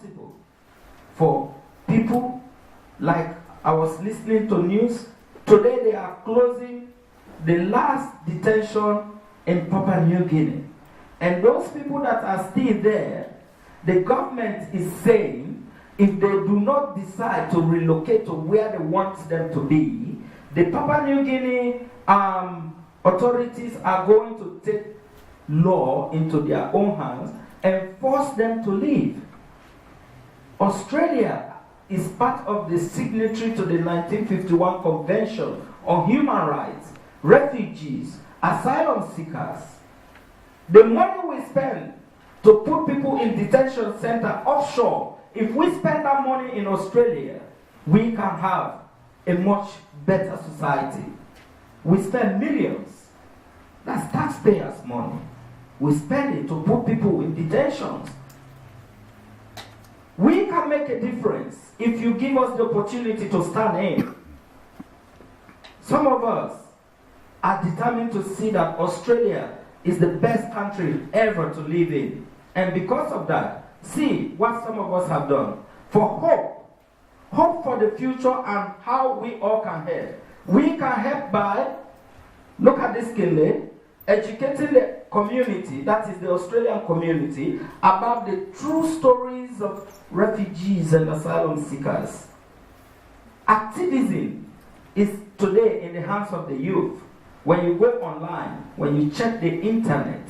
responsible for people like I was listening to news. Today they are closing the last detention in Papua New Guinea. And those people that are still there, the government is saying if they do not decide to relocate to where they want them to be, the Papua New Guinea authorities are going to take law into their own hands and force them to leave. Australia is part of the signatory to the 1951 Convention on Human Rights, Refugees, Asylum Seekers. The money we spend to put people in detention center offshore, if we spend that money in Australia, we can have a much better society. We spend millions. That's taxpayers' money. We spend it to put people in detentions. We can make a difference if you give us the opportunity to stand in. Some of us are determined to see that Australia is the best country ever to live in. And because of that, see what some of us have done. For hope for the future and how we all can help. We can help by, look at this Kinley, educating the community, that is the Australian community, about the true stories of refugees and asylum seekers. Activism is today in the hands of the youth. When you go online, when you check the internet,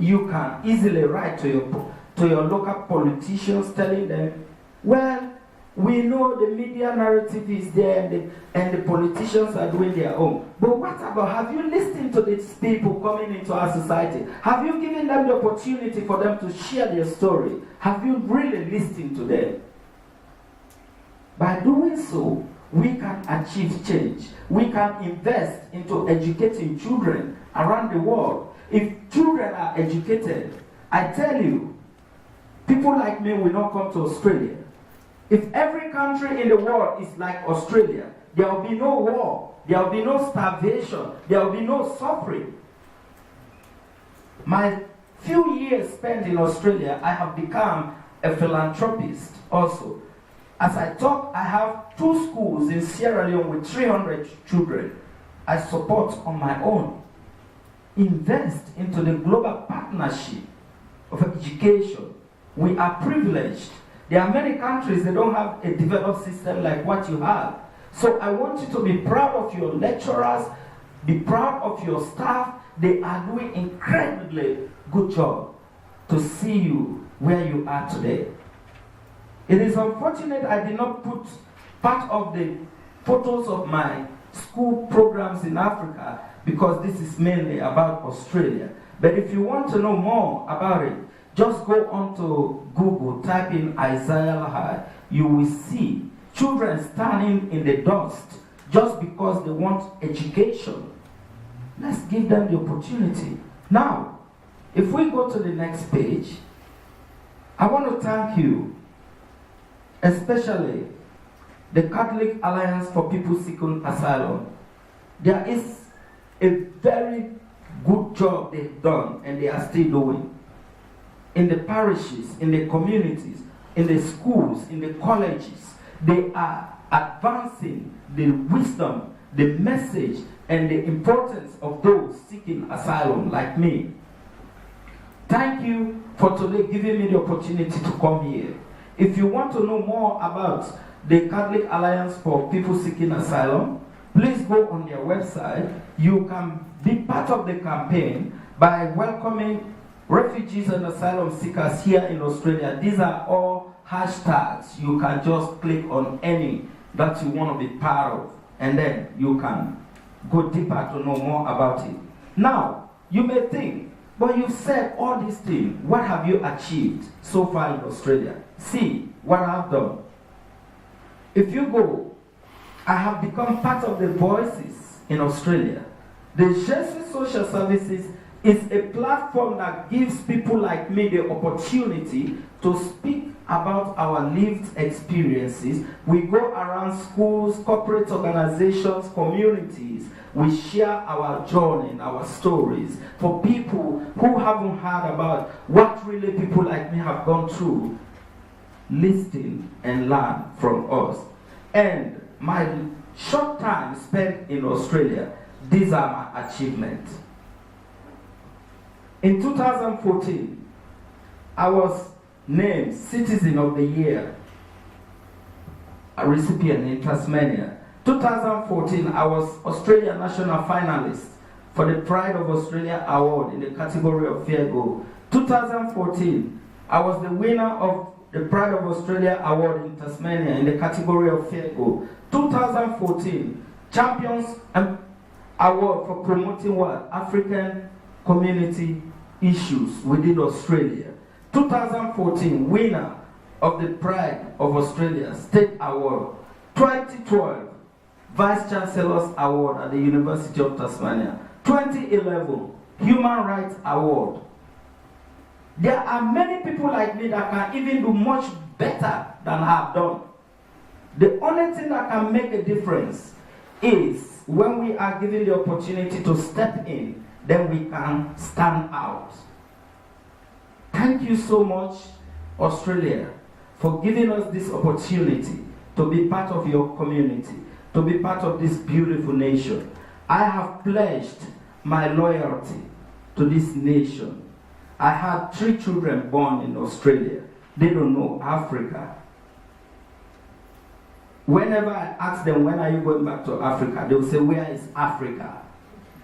you can easily write to your local politicians telling them, well, we know the media narrative is there and the politicians are doing their own. But what about, have you listened to these people coming into our society? Have you given them the opportunity for them to share their story? Have you really listened to them? By doing so, we can achieve change. We can invest into educating children around the world. If children are educated, I tell you, people like me will not come to Australia. If every country in the world is like Australia, there will be no war, there will be no starvation, there will be no suffering. My few years spent in Australia, I have become a philanthropist also. As I talk, I have 2 schools in Sierra Leone with 300 children I support on my own. Invest into the global partnership of education. We are privileged. There are many countries that don't have a developed system like what you have. So I want you to be proud of your lecturers, be proud of your staff. They are doing incredibly good job to see you where you are today. It is unfortunate I did not put part of the photos of my school programs in Africa because this is mainly about Australia. But if you want to know more about it, just go onto Google, type in Isaiah Lahai. You will see children standing in the dust just because they want education. Let's give them the opportunity. Now, if we go to the next page, I want to thank you, especially the Catholic Alliance for People Seeking Asylum. There is a very good job they've done and they are still doing. In the parishes, in the communities, in the schools, in the colleges, they are advancing the wisdom, the message, and the importance of those seeking asylum like me. Thank you for today giving me the opportunity to come here. If you want to know more about the Catholic Alliance for People Seeking Asylum, please go on their website. You can be part of the campaign by welcoming refugees and asylum seekers here in Australia. These are all hashtags. You can just click on any that you want to be part of, and then you can go deeper to know more about it. Now, you may think, but you've said all these things. What have you achieved so far in Australia? See what I've done. If you go, I have become part of the Voices in Australia. The Jesus Social Services is a platform that gives people like me the opportunity to speak about our lived experiences. We go around schools, corporate organizations, communities. We share our journey, our stories for people who haven't heard about what really people like me have gone through. listen and learn from us. And my short time spent in Australia, these are my achievements. In 2014, I was named Citizen of the Year, a recipient in Tasmania. 2014, I was Australia National Finalist for the Pride of Australia Award in the category of Fair Go. 2014, I was the winner of the Pride of Australia Award in Tasmania in the category of Fair Go. 2014, Champions Award for promoting what? African community issues within Australia. 2014, winner of the Pride of Australia State Award. 2012, Vice Chancellor's Award at the University of Tasmania. 2011, Human Rights Award. There are many people like me that can even do much better than I have done. The only thing that can make a difference is when we are given the opportunity to step in, then we can stand out. Thank you so much, Australia, for giving us this opportunity to be part of your community, to be part of this beautiful nation. I have pledged my loyalty to this nation. I had 3 children born in Australia. They don't know Africa. Whenever I ask them, when are you going back to Africa? They will say, where is Africa?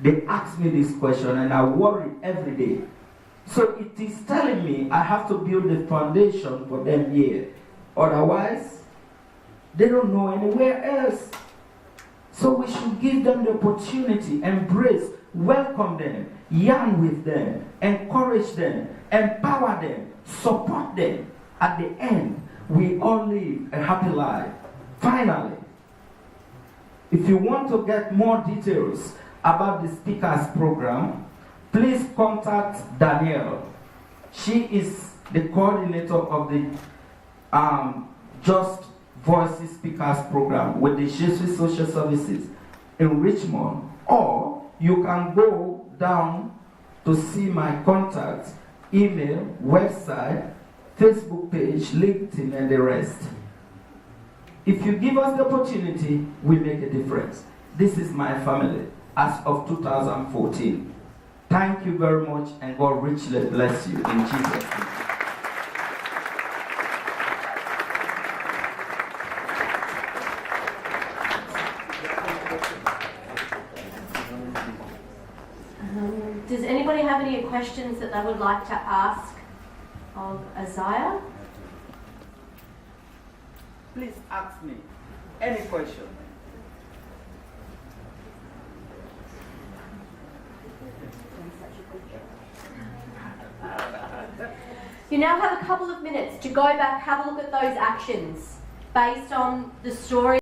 They ask me this question and I worry every day. So it is telling me I have to build a foundation for them here. Otherwise, they don't know anywhere else. So we should give them the opportunity, embrace, welcome them, yarn with them, encourage them, empower them, support them. At the end, we all live a happy life. Finally, if you want to get more details about the speakers program, please contact Danielle. She is the coordinator of the Just Voices Speakers program with the Jesuit Social Services in Richmond, or you can go down to see my contacts, email, website, Facebook page, LinkedIn, and the rest. If you give us the opportunity, we make a difference. This is my family as of 2014. Thank you very much, and God richly bless you in Jesus' name. Does anybody have any questions that they would like to ask of Isaiah? Please ask me any question. You now have a couple of minutes to go back, have a look at those actions based on the story